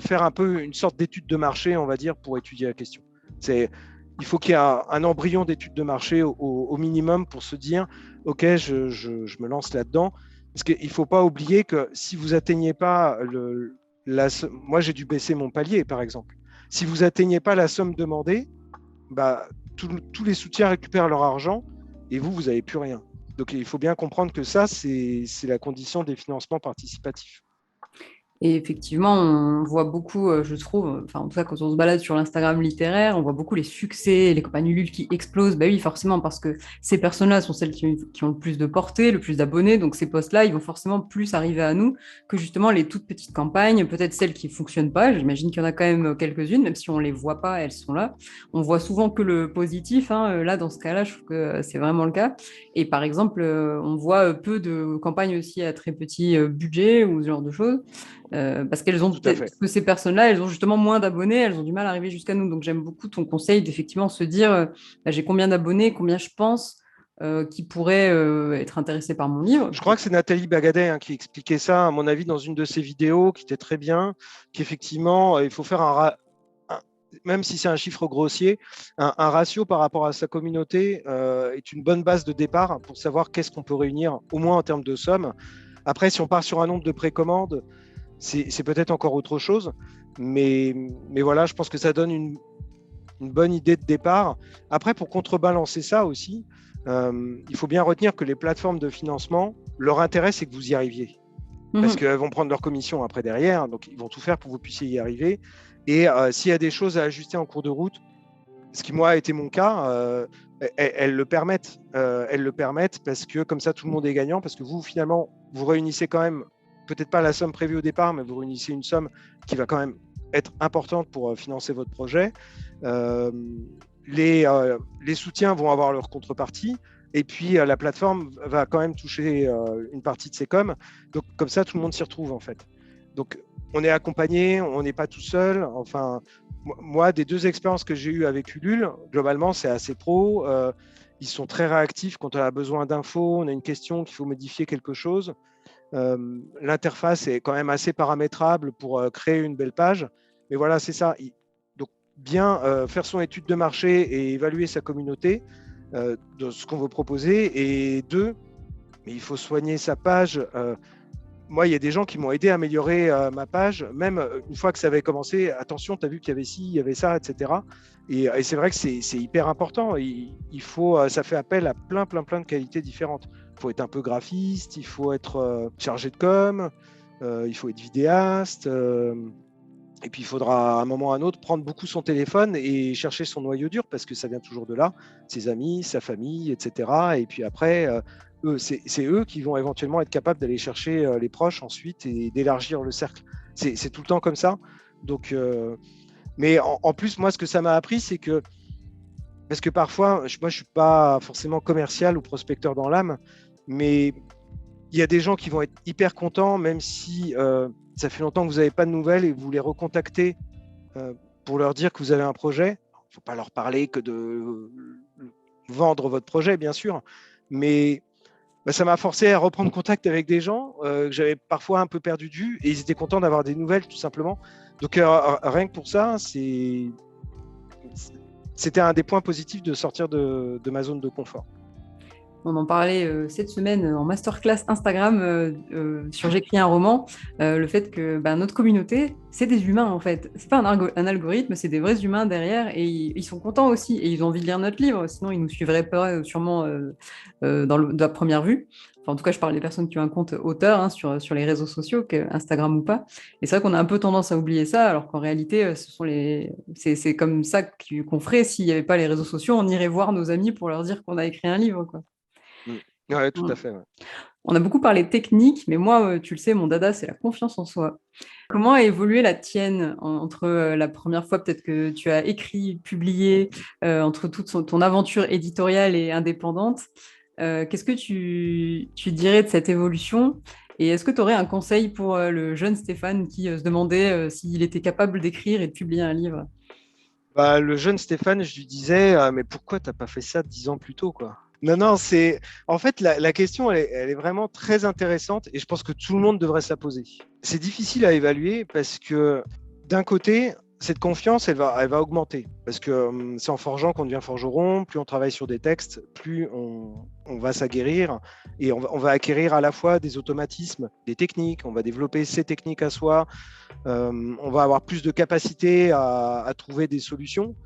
faire un peu une sorte d'étude de marché, on va dire, pour étudier la question. Il faut qu'il y ait un embryon d'étude de marché au minimum pour se dire ok, je me lance là-dedans. Parce qu'il ne faut pas oublier que si vous n'atteignez pas moi j'ai dû baisser mon palier par exemple. Si vous n'atteignez pas la somme demandée, tous les soutiens récupèrent leur argent et vous n'avez plus rien. Donc il faut bien comprendre que ça, c'est la condition des financements participatifs. Et effectivement, on voit beaucoup, je trouve, enfin en tout cas quand on se balade sur l'Instagram littéraire, on voit beaucoup les succès, les campagnes Ulule qui explosent. Bah oui, forcément, parce que ces personnes-là sont celles qui ont le plus de portée, le plus d'abonnés, donc ces posts-là, ils vont forcément plus arriver à nous que justement les toutes petites campagnes, peut-être celles qui ne fonctionnent pas. J'imagine qu'il y en a quand même quelques-unes, même si on ne les voit pas, elles sont là. On voit souvent que le positif, hein. Là, dans ce cas-là, je trouve que c'est vraiment le cas. Et par exemple, on voit peu de campagnes aussi à très petit budget ou ce genre de choses. Parce que ces personnes-là, elles ont justement moins d'abonnés, elles ont du mal à arriver jusqu'à nous. Donc j'aime beaucoup ton conseil d'effectivement se dire j'ai combien d'abonnés, combien je pense qui pourraient être intéressés par mon livre. Je crois que c'est Nathalie Bagadet qui expliquait ça, à mon avis, dans une de ses vidéos qui était très bien, qu'effectivement, il faut faire même si c'est un chiffre grossier, un ratio par rapport à sa communauté est une bonne base de départ pour savoir qu'est-ce qu'on peut réunir, au moins en termes de somme. Après, si on part sur un nombre de précommandes, c'est peut-être encore autre chose, mais voilà, je pense que ça donne une bonne idée de départ. Après, pour contrebalancer ça aussi, il faut bien retenir que les plateformes de financement, leur intérêt, c'est que vous y arriviez. Parce qu'elles vont prendre leur commission après derrière, donc ils vont tout faire pour que vous puissiez y arriver. Et s'il y a des choses à ajuster en cours de route, ce qui, moi, a été mon cas, elles le permettent. Elles le permettent parce que comme ça, tout le monde est gagnant, parce que vous, finalement, vous réunissez quand même, peut-être pas la somme prévue au départ, mais vous réunissez une somme qui va quand même être importante pour financer votre projet. Les soutiens vont avoir leur contrepartie. Et puis, la plateforme va quand même toucher une partie de ses coms. Donc, comme ça, tout le monde s'y retrouve, en fait. Donc, on est accompagné, on n'est pas tout seul. Enfin, moi, des 2 expériences que j'ai eues avec Ulule, globalement, c'est assez pro. Ils sont très réactifs quand on a besoin d'infos, on a une question, qu'il faut modifier quelque chose. L'interface est quand même assez paramétrable pour créer une belle page. Mais voilà, c'est ça. Donc, bien faire son étude de marché et évaluer sa communauté de ce qu'on veut proposer. Et 2, mais il faut soigner sa page. Moi, il y a des gens qui m'ont aidé à améliorer ma page, même une fois que ça avait commencé. Attention, tu as vu qu'il y avait ci, il y avait ça, etc. Et c'est vrai que c'est hyper important. Ça fait appel à plein de qualités différentes. Il faut être un peu graphiste, il faut être chargé de com, il faut être vidéaste, et puis il faudra à un moment ou à un autre prendre beaucoup son téléphone et chercher son noyau dur parce que ça vient toujours de là, ses amis, sa famille, etc. Et puis après, c'est eux qui vont éventuellement être capables d'aller chercher les proches ensuite et d'élargir le cercle. C'est tout le temps comme ça. Donc, mais en plus, moi, ce que ça m'a appris, c'est que, parce que parfois, moi, je ne suis pas forcément commercial ou prospecteur dans l'âme, mais il y a des gens qui vont être hyper contents, même si ça fait longtemps que vous n'avez pas de nouvelles et vous les recontactez pour leur dire que vous avez un projet. Il ne faut pas leur parler que de vendre votre projet, bien sûr, mais ça m'a forcé à reprendre contact avec des gens que j'avais parfois un peu perdu de vue et ils étaient contents d'avoir des nouvelles, tout simplement. Donc, rien que pour ça, c'était un des points positifs de sortir de ma zone de confort. On en parlait cette semaine en masterclass Instagram sur J'écris un roman, le fait que notre communauté, c'est des humains en fait. C'est pas un algorithme, c'est des vrais humains derrière et ils sont contents aussi et ils ont envie de lire notre livre, sinon ils nous suivraient pas sûrement de la première vue. Enfin, en tout cas, je parle des personnes qui ont un compte auteur sur les réseaux sociaux, Instagram ou pas. Et c'est vrai qu'on a un peu tendance à oublier ça, alors qu'en réalité, c'est comme ça qu'on ferait s'il n'y avait pas les réseaux sociaux, on irait voir nos amis pour leur dire qu'on a écrit un livre, quoi. Oui, tout à fait. Ouais. On a beaucoup parlé technique, mais moi, tu le sais, mon dada, c'est la confiance en soi. Comment a évolué la tienne entre la première fois peut-être que tu as écrit, publié, entre toute ton aventure éditoriale et indépendante? Qu'est-ce que tu dirais de cette évolution? Et est-ce que tu aurais un conseil pour le jeune Stéphane qui se demandait s'il était capable d'écrire et de publier un livre? Le jeune Stéphane, je lui disais, mais pourquoi tu n'as pas fait ça 10 ans plus tôt, quoi? Non, c'est. En fait, la question, elle est vraiment très intéressante et je pense que tout le monde devrait se la poser. C'est difficile à évaluer parce que d'un côté, cette confiance, elle va augmenter. Parce que c'est en forgeant qu'on devient forgeron. Plus on travaille sur des textes, plus on va s'aguerrir et on va acquérir à la fois des automatismes, des techniques. On va développer ces techniques à soi. On va avoir plus de capacité à trouver des solutions.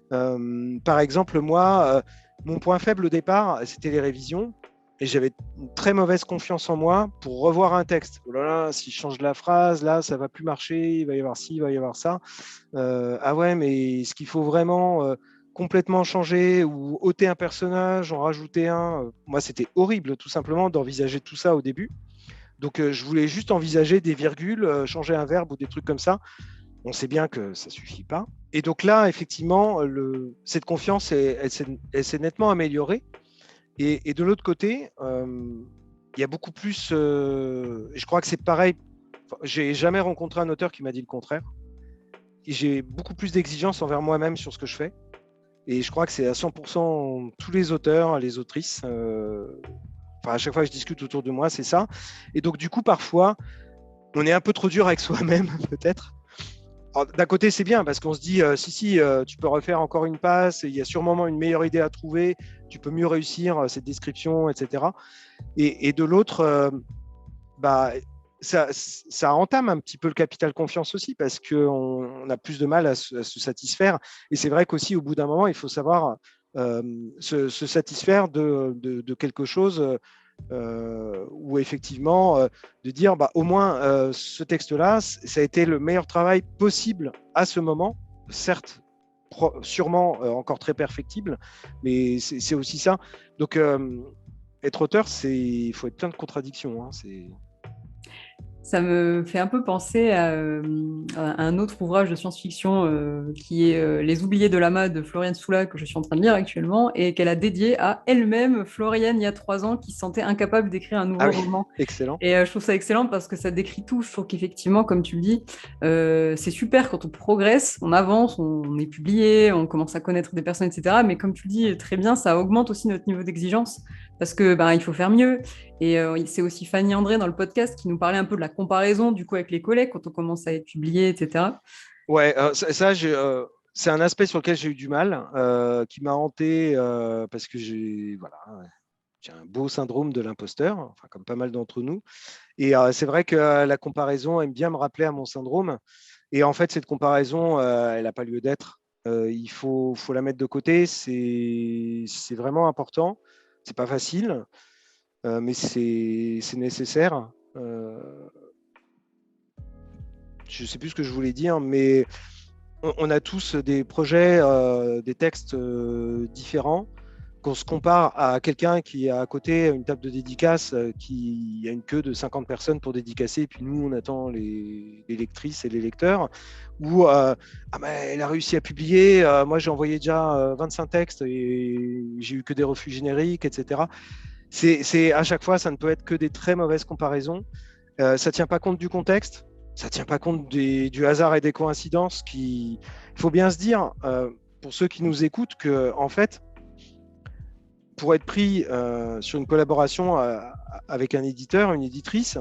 Par exemple, moi, mon point faible au départ, c'était les révisions. Et j'avais une très mauvaise confiance en moi pour revoir un texte. Oh là là, si je change la phrase, là, ça ne va plus marcher, il va y avoir ci, il va y avoir ça. Ah ouais, mais est-ce qu'il faut vraiment complètement changer ou ôter un personnage, en rajouter un? Moi, c'était horrible, tout simplement, d'envisager tout ça au début. Donc, je voulais juste envisager des virgules, changer un verbe ou des trucs comme ça. On sait bien que ça ne suffit pas. Et donc là, effectivement, cette confiance, elle s'est nettement améliorée. Et de l'autre côté, il y a beaucoup plus. Je crois que c'est pareil. J'ai jamais rencontré un auteur qui m'a dit le contraire. J'ai beaucoup plus d'exigences envers moi-même sur ce que je fais. Et je crois que c'est à 100% tous les auteurs, les autrices. À chaque fois que je discute autour de moi, c'est ça. Et donc, du coup, parfois, on est un peu trop dur avec soi-même, peut-être. D'un côté, c'est bien parce qu'on se dit si, tu peux refaire encore une passe, il y a sûrement une meilleure idée à trouver, tu peux mieux réussir cette description, etc. Et de l'autre, ça entame un petit peu le capital confiance aussi parce qu'on a plus de mal à se satisfaire. Et c'est vrai qu'aussi, au bout d'un moment, il faut savoir se satisfaire de quelque chose. Où effectivement, de dire au moins ce texte-là, ça a été le meilleur travail possible à ce moment, certes, sûrement encore très perfectible, mais c'est aussi ça. Donc, être auteur, il faut être plein de contradictions. Hein, Ça me fait un peu penser à un autre ouvrage de science-fiction qui est Les Oubliés de Lama de Floriane Soula, que je suis en train de lire actuellement, et qu'elle a dédié à elle-même, Floriane, il y a 3 ans, qui se sentait incapable d'écrire un nouveau roman. Excellent. Et je trouve ça excellent parce que ça décrit tout. Je trouve qu'effectivement, comme tu le dis, c'est super quand on progresse, on avance, on est publié, on commence à connaître des personnes, etc. Mais comme tu le dis très bien, ça augmente aussi notre niveau d'exigence parce que il faut faire mieux. Et c'est aussi Fanny André dans le podcast qui nous parlait un peu de la comparaison du coup avec les collègues quand on commence à être publié, etc. Ouais, c'est un aspect sur lequel j'ai eu du mal, qui m'a hanté parce que j'ai un beau syndrome de l'imposteur, enfin, comme pas mal d'entre nous. Et c'est vrai que la comparaison aime bien me rappeler à mon syndrome. Et en fait, cette comparaison, elle n'a pas lieu d'être. Il faut la mettre de côté. C'est vraiment important. C'est pas facile, mais c'est nécessaire. je sais plus ce que je voulais dire, mais on a tous des projets, des textes différents, qu'on se compare à quelqu'un qui a à côté une table de dédicace, qui a une queue de 50 personnes pour dédicacer, et puis nous, on attend les lectrices et les lecteurs, ou ah ben, elle a réussi à publier, moi j'ai envoyé déjà 25 textes et j'ai eu que des refus génériques, etc. À chaque fois, ça ne peut être que des très mauvaises comparaisons. Ça ne tient pas compte du contexte, ça ne tient pas compte du hasard et des coïncidences. Il faut bien se dire, pour ceux qui nous écoutent, que en fait, pour être pris sur une collaboration avec un éditeur, une éditrice,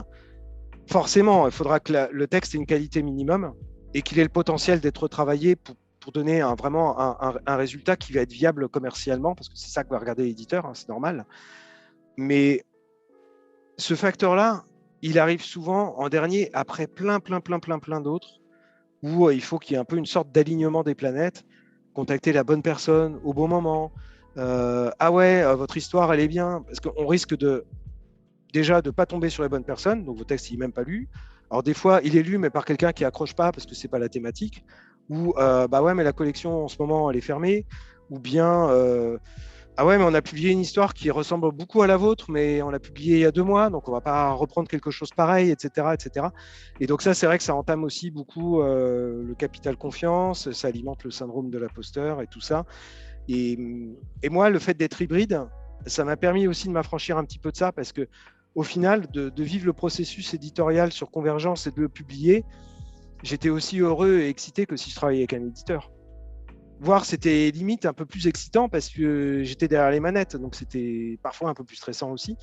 forcément, il faudra que le texte ait une qualité minimum et qu'il ait le potentiel d'être travaillé pour donner vraiment un résultat qui va être viable commercialement, parce que c'est ça que va regarder l'éditeur, hein, c'est normal. Mais ce facteur-là, il arrive souvent en dernier, après plein d'autres, où il faut qu'il y ait un peu une sorte d'alignement des planètes, contacter la bonne personne au bon moment. Ah ouais, votre histoire, elle est bien, parce qu'on risque déjà de ne pas tomber sur les bonnes personnes, donc votre texte, il n'est même pas lu. Alors des fois, il est lu, mais par quelqu'un qui accroche pas, parce que c'est pas la thématique, ou bah ouais, mais la collection, en ce moment, elle est fermée, ou bien... ah ouais, mais on a publié une histoire qui ressemble beaucoup à la vôtre, mais on l'a publiée il y a 2 mois, donc on va pas reprendre quelque chose pareil, etc., etc. Et donc ça, c'est vrai que ça entame aussi beaucoup le capital confiance, ça alimente le syndrome de l'imposteur et tout ça. Et moi, le fait d'être hybride, ça m'a permis aussi de m'affranchir un petit peu de ça, parce que au final, de vivre le processus éditorial sur Convergence et de le publier, j'étais aussi heureux et excité que si je travaillais avec un éditeur. Voire c'était limite un peu plus excitant parce que j'étais derrière les manettes, donc c'était parfois un peu plus stressant aussi.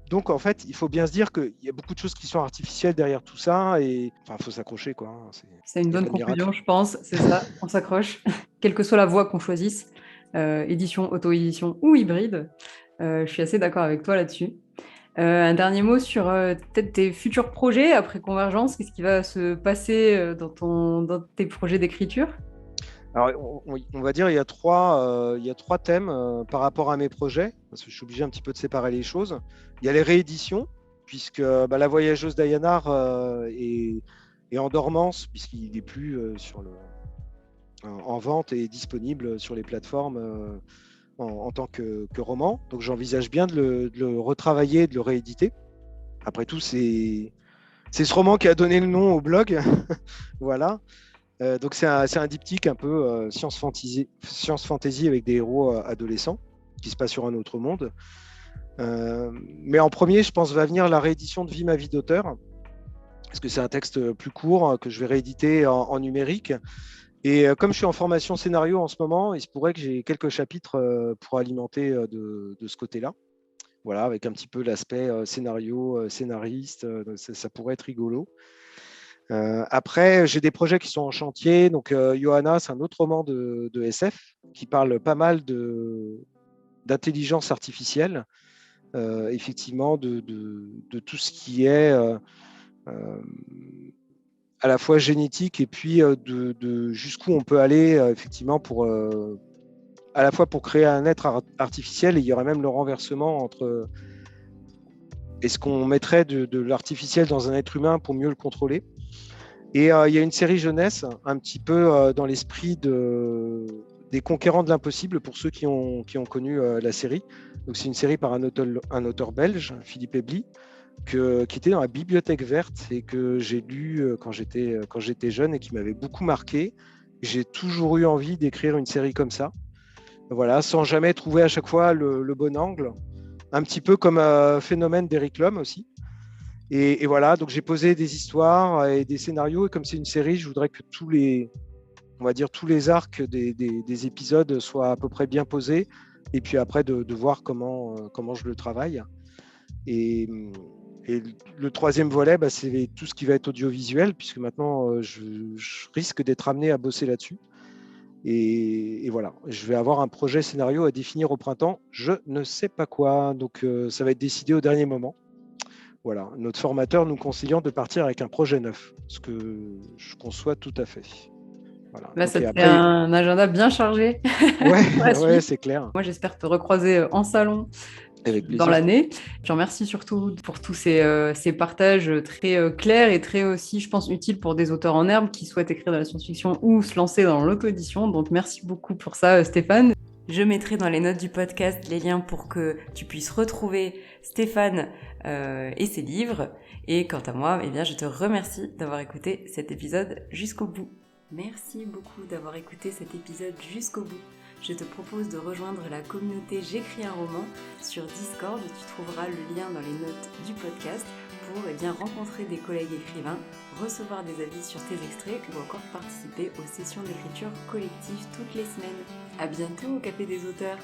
Donc en fait, il faut bien se dire qu'il y a beaucoup de choses qui sont artificielles derrière tout ça, et enfin, il faut s'accrocher, quoi. C'est une bonne conclusion, je pense, c'est ça, on s'accroche, quelle que soit la voie qu'on choisisse, édition, auto-édition ou hybride. Je suis assez d'accord avec toi là-dessus. Un dernier mot sur peut-être tes futurs projets après Convergence, qu'est-ce qui va se passer dans tes projets d'écriture ? Alors, on va dire il y a trois thèmes par rapport à mes projets, parce que je suis obligé un petit peu de séparer les choses. Il y a les rééditions, puisque La Voyageuse d'Ayanar est en dormance, puisqu'il n'est plus en vente et disponible sur les plateformes en tant que roman. Donc j'envisage bien de le retravailler, de le rééditer. Après tout, c'est ce roman qui a donné le nom au blog. Voilà. Donc c'est un diptyque un peu science fantasy avec des héros adolescents qui se passent sur un autre monde. Mais en premier, je pense, va venir la réédition de Vie, ma vie d'auteur, parce que c'est un texte plus court que je vais rééditer en numérique. Et comme je suis en formation scénario en ce moment, il se pourrait que j'ai quelques chapitres pour alimenter de ce côté-là. Voilà, avec un petit peu l'aspect scénario, scénariste, ça pourrait être rigolo. Après, j'ai des projets qui sont en chantier. Donc, Johanna, c'est un autre roman de SF qui parle pas mal d'intelligence artificielle, effectivement, de tout ce qui est à la fois génétique et puis de jusqu'où on peut aller, effectivement, à la fois pour créer un être artificiel. Et il y aurait même le renversement entre est-ce qu'on mettrait de l'artificiel dans un être humain pour mieux le contrôler. Et il y a une série jeunesse, un petit peu dans l'esprit des Conquérants de l'impossible, pour ceux qui ont connu la série. Donc c'est une série par un auteur belge, Philippe Ebli, qui était dans la Bibliothèque verte et que j'ai lu quand j'étais jeune et qui m'avait beaucoup marqué. J'ai toujours eu envie d'écrire une série comme ça, voilà, sans jamais trouver à chaque fois le bon angle. Un petit peu comme Phénomène d'Eric Lhomme aussi. Et voilà, donc j'ai posé des histoires et des scénarios, et comme c'est une série, je voudrais que tous les arcs des épisodes soient à peu près bien posés, et puis après de voir comment je le travaille. Et le troisième volet, c'est tout ce qui va être audiovisuel, puisque maintenant je risque d'être amené à bosser là-dessus. Et voilà, je vais avoir un projet scénario à définir au printemps, je ne sais pas quoi, donc ça va être décidé au dernier moment. Voilà, notre formateur nous conseillant de partir avec un projet neuf, ce que je conçois tout à fait. Voilà. Ça te fait un agenda bien chargé. Ouais, c'est clair. Moi, j'espère te recroiser en salon Avec plaisir. dans l'année. Je te remercie surtout pour tous ces partages très clairs et très aussi, je pense, utiles pour des auteurs en herbe qui souhaitent écrire de la science-fiction ou se lancer dans l'auto-édition. Donc, merci beaucoup pour ça, Stéphane. Je mettrai dans les notes du podcast les liens pour que tu puisses retrouver Stéphane et ses livres. Et quant à moi, eh bien, je te remercie d'avoir écouté cet épisode jusqu'au bout. Merci beaucoup d'avoir écouté cet épisode jusqu'au bout. Je te propose de rejoindre la communauté J'écris un roman sur Discord. Tu trouveras le lien dans les notes du podcast pour rencontrer des collègues écrivains, recevoir des avis sur tes extraits ou encore participer aux sessions d'écriture collective toutes les semaines. À bientôt au Café des auteurs.